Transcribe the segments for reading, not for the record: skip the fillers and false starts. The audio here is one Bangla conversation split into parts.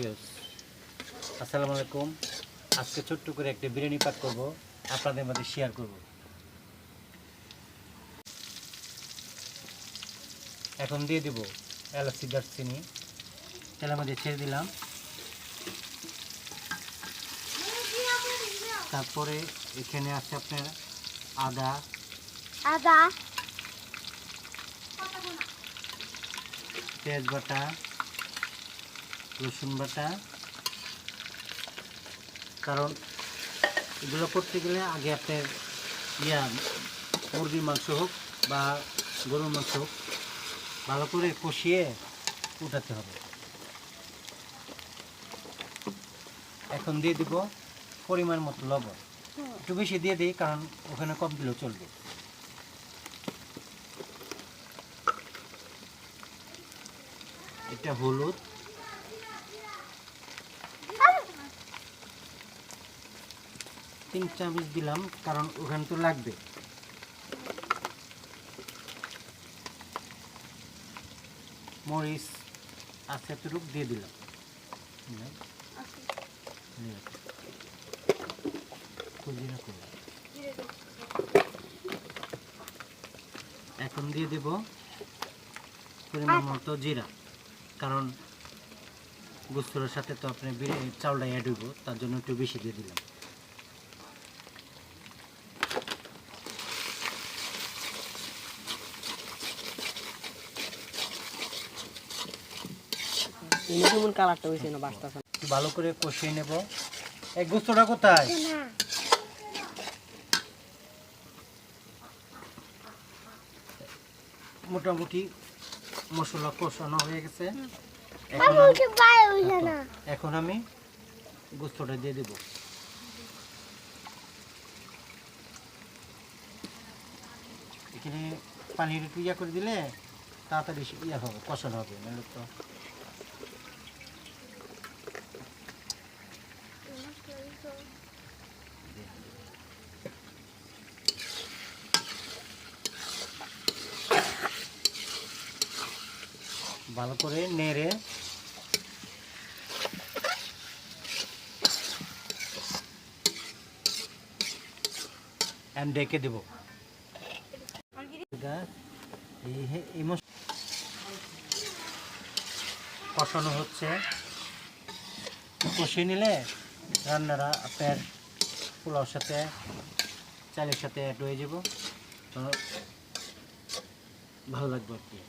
ভিউয়ার্স, আসসালামু আলাইকুম। আজকে ছোট্ট করে একটা বিরিয়ানি পাক করব, আপনাদের মধ্যে শেয়ার করব। এখন দিয়ে দেব এলাচি, দারচিনি, তেলের মধ্যে ছেড়ে দিলাম। তারপরে এখানে আছে আপনার আদা, পেঁয়াজ বাটা, রসুন বাটা। কারণ এগুলো করতে গেলে আগে আপনার মুরগির মাংস হোক বা গরুর মাংস হোক ভালো করে কষিয়ে উঠাতে হবে। এখন দিয়ে দিব পরিমাণ মতো লবণ, একটু বেশি দিয়ে দিই কারণ ওখানে কম দিলেও চলবে। এটা হলুদ, তিন চামচ দিলাম কারণ ওখানে তো লাগবে। মরিচ আছে এতটুকু দিয়ে দিলাম। এখন দিয়ে দেব পরিমাণ মতো জিরা, কারণ গোস্তর সাথে তো আপনি চাউলটা অ্যাড হইব, তার জন্য একটু বেশি দিয়ে দিলাম। ভালো করে কষিয়ে নেব। এই গোস্তটা কোথায়? মোটামুটি মশলা কষানো হয়ে গেছে। এখন আমি গোস্তটা দিয়ে দেব। এখানে পানির একটু করে দিলে তাড়াতাড়ি হবে, কষানো হবে। নাহলে তো ভালো করে নেড়ে ডেকে দেব। কষানো হচ্ছে, কষিয়ে নিলে রান্নাটা আপনার পোলাওর সাথে চালের সাথে অ্যাড হয়ে যাব, ভালো লাগবে আর কি।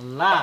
আল্লাহ।